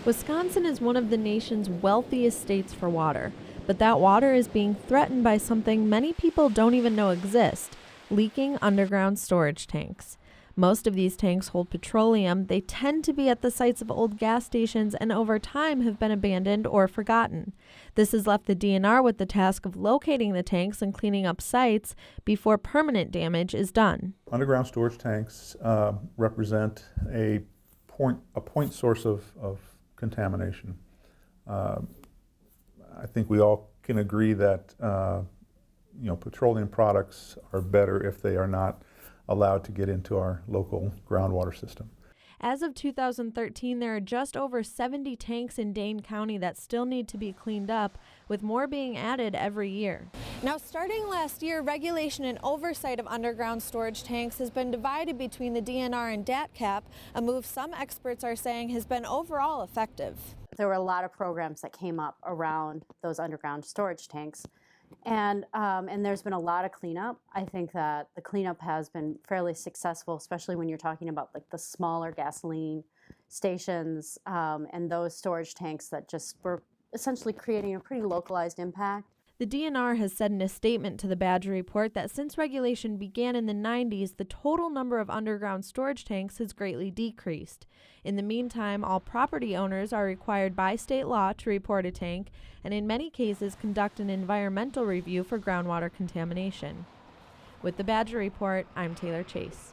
Wisconsin is one of the nation's wealthiest states for water, but that water is being threatened by something many people don't even know exists: leaking underground storage tanks. Most of these tanks hold petroleum. They tend to be at the sites of old gas stations and over time have been abandoned or forgotten. This has left the DNR with the task of locating the tanks and cleaning up sites before permanent damage is done. Underground storage tanks represent a point source of contamination. I think we all can agree that petroleum products are better if they are not allowed to get into our local groundwater system. As of 2013, there are just over 70 tanks in Dane County that still need to be cleaned up, with more being added every year. Now, starting last year, regulation and oversight of underground storage tanks has been divided between the DNR and DATCAP, a move some experts are saying has been overall effective. There were a lot of programs that came up around those underground storage tanks. And there's been a lot of cleanup. I think that the cleanup has been fairly successful, especially when you're talking about like the smaller gasoline stations and those storage tanks that just were essentially creating a pretty localized impact. The DNR has said in a statement to the Badger Report that since regulation began in the 90s, the total number of underground storage tanks has greatly decreased. In the meantime, all property owners are required by state law to report a tank and in many cases conduct an environmental review for groundwater contamination. With the Badger Report, I'm Taylor Chase.